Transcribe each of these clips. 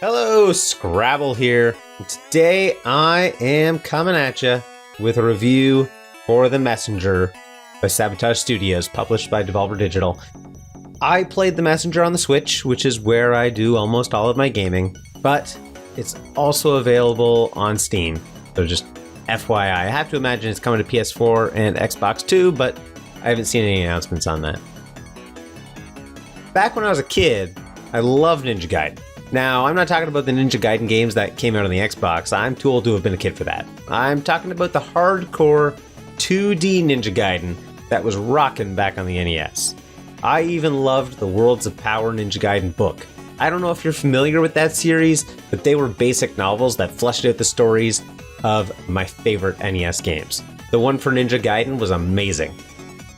Hello, Scrabble here. Today I am coming at you with a review for The Messenger by Sabotage Studios, published by Devolver Digital. I played The Messenger on the Switch, which is where I do almost all of my gaming, but it's also available on Steam. So just FYI, I have to imagine it's coming to PS4 and Xbox too, but I haven't seen any announcements on that. Back when I was a kid, I loved Ninja Gaiden. Now, I'm not talking about the Ninja Gaiden games that came out on the Xbox. I'm too old to have been a kid for that. I'm talking about the hardcore 2D Ninja Gaiden that was rocking back on the NES. I even loved the Worlds of Power Ninja Gaiden book. I don't know if you're familiar with that series, but they were basic novels that fleshed out the stories of my favorite NES games. The one for Ninja Gaiden was amazing.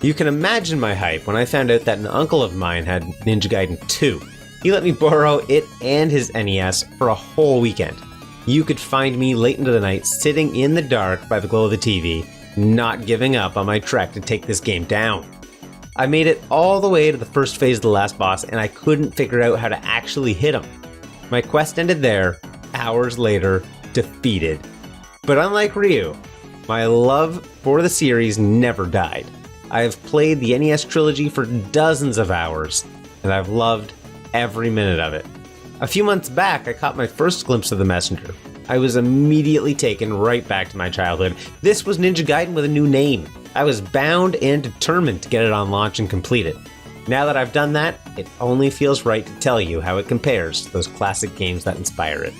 You can imagine my hype when I found out that an uncle of mine had Ninja Gaiden 2. He let me borrow it and his NES for a whole weekend. You could find me late into the night sitting in the dark by the glow of the TV, not giving up on my trek to take this game down. I made it all the way to the first phase of the last boss and I couldn't figure out how to actually hit him. My quest ended there, hours later, defeated. But unlike Ryu, my love for the series never died. I have played the NES trilogy for dozens of hours, and I've loved every minute of it. A few months back, I caught my first glimpse of The Messenger. I was immediately taken right back to my childhood. This was Ninja Gaiden with a new name. I was bound and determined to get it on launch and complete it. Now that I've done that, it only feels right to tell you how it compares to those classic games that inspire it.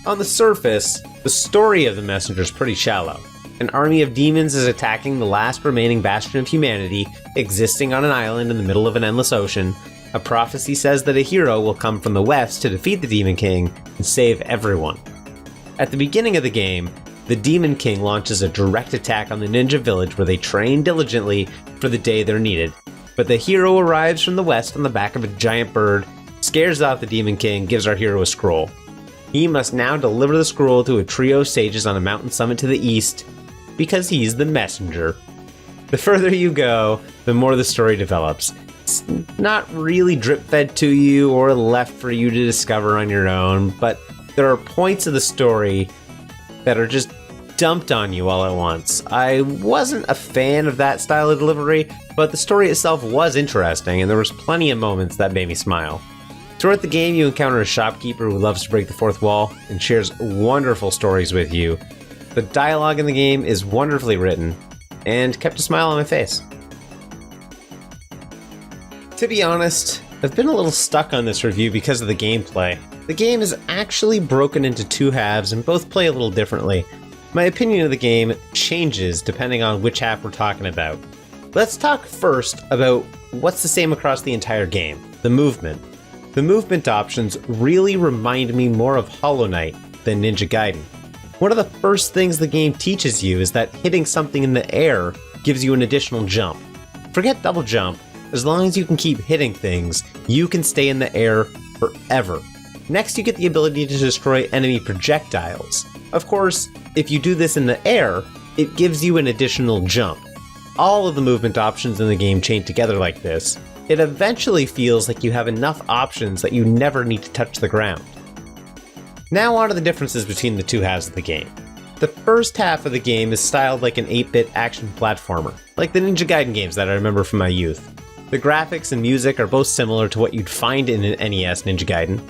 On the surface, the story of The Messenger is pretty shallow. An army of demons is attacking the last remaining bastion of humanity, existing on an island in the middle of an endless ocean. A prophecy says that a hero will come from the west to defeat the Demon King and save everyone. At the beginning of the game, the Demon King launches a direct attack on the ninja village where they train diligently for the day they're needed. But the hero arrives from the west on the back of a giant bird, scares off the Demon King, gives our hero a scroll. He must now deliver the scroll to a trio of sages on a mountain summit to the east, because he's the messenger. The further you go, the more the story develops. It's not really drip-fed to you or left for you to discover on your own, but there are points of the story that are just dumped on you all at once. I wasn't a fan of that style of delivery, but the story itself was interesting, and there was plenty of moments that made me smile. Throughout the game, you encounter a shopkeeper who loves to break the fourth wall and shares wonderful stories with you. The dialogue in the game is wonderfully written, and kept a smile on my face. To be honest, I've been a little stuck on this review because of the gameplay. The game is actually broken into two halves and both play a little differently. My opinion of the game changes depending on which half we're talking about. Let's talk first about what's the same across the entire game, the movement. The movement options really remind me more of Hollow Knight than Ninja Gaiden. One of the first things the game teaches you is that hitting something in the air gives you an additional jump. Forget double jump. As long as you can keep hitting things, you can stay in the air forever. Next, you get the ability to destroy enemy projectiles. Of course, if you do this in the air, it gives you an additional jump. All of the movement options in the game chain together like this, it eventually feels like you have enough options that you never need to touch the ground. Now on to the differences between the two halves of the game. The first half of the game is styled like an 8-bit action platformer, like the Ninja Gaiden games that I remember from my youth. The graphics and music are both similar to what you'd find in an NES Ninja Gaiden.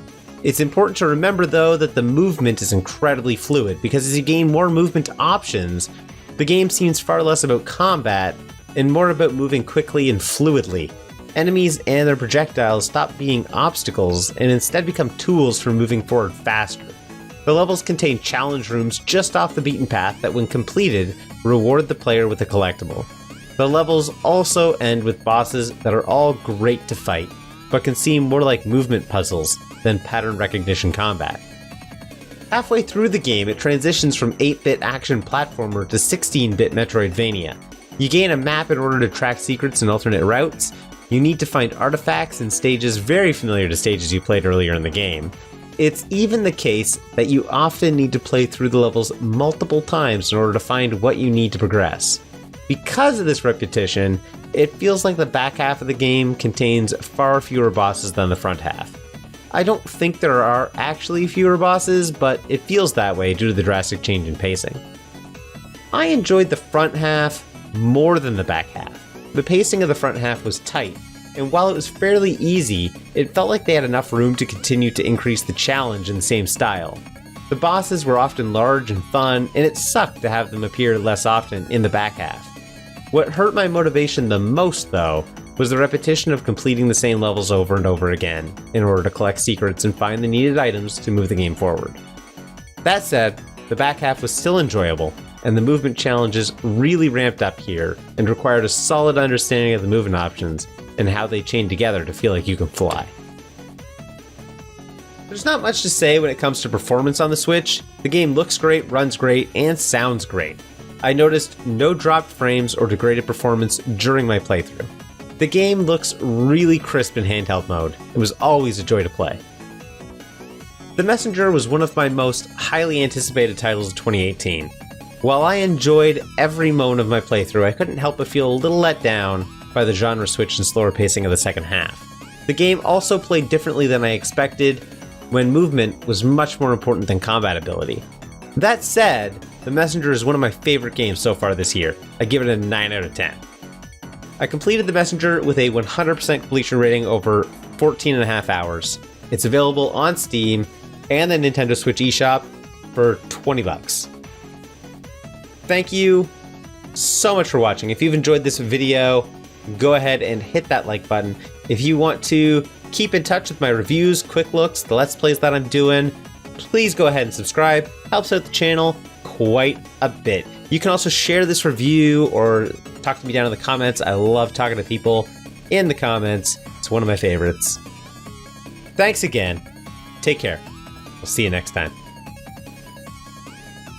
It's important to remember though that the movement is incredibly fluid because as you gain more movement options, the game seems far less about combat and more about moving quickly and fluidly. Enemies and their projectiles stop being obstacles and instead become tools for moving forward faster. The levels contain challenge rooms just off the beaten path that when completed, reward the player with a collectible. The levels also end with bosses that are all great to fight, but can seem more like movement puzzles than pattern recognition combat. Halfway through the game, it transitions from 8-bit action platformer to 16-bit Metroidvania. You gain a map in order to track secrets and alternate routes. You need to find artifacts and stages very familiar to stages you played earlier in the game. It's even the case that you often need to play through the levels multiple times in order to find what you need to progress. Because of this repetition, it feels like the back half of the game contains far fewer bosses than the front half. I don't think there are actually fewer bosses, but it feels that way due to the drastic change in pacing. I enjoyed the front half more than the back half. The pacing of the front half was tight, and while it was fairly easy, it felt like they had enough room to continue to increase the challenge in the same style. The bosses were often large and fun, and it sucked to have them appear less often in the back half. What hurt my motivation the most, though, was the repetition of completing the same levels over and over again in order to collect secrets and find the needed items to move the game forward. That said, the back half was still enjoyable, and the movement challenges really ramped up here and required a solid understanding of the movement options and how they chain together to feel like you can fly. There's not much to say when it comes to performance on the Switch. The game looks great, runs great, and sounds great. I noticed no dropped frames or degraded performance during my playthrough. The game looks really crisp in handheld mode. It was always a joy to play. The Messenger was one of my most highly anticipated titles of 2018. While I enjoyed every moment of my playthrough, I couldn't help but feel a little let down by the genre switch and slower pacing of the second half. The game also played differently than I expected, when movement was much more important than combat ability. That said, The Messenger is one of my favorite games so far this year. I give it a 9 out of 10. I completed The Messenger with a 100% completion rating over 14.5 hours. It's available on Steam and the Nintendo Switch eShop for $20. Thank you so much for watching. If you've enjoyed this video, go ahead and hit that like button. If you want to keep in touch with my reviews, quick looks, the Let's Plays that I'm doing, please go ahead and subscribe. Helps out the channel quite a bit. You can also share this review or talk to me down in the comments. I love talking to people in the comments. It's one of my favorites. Thanks again. Take care. We'll see you next time.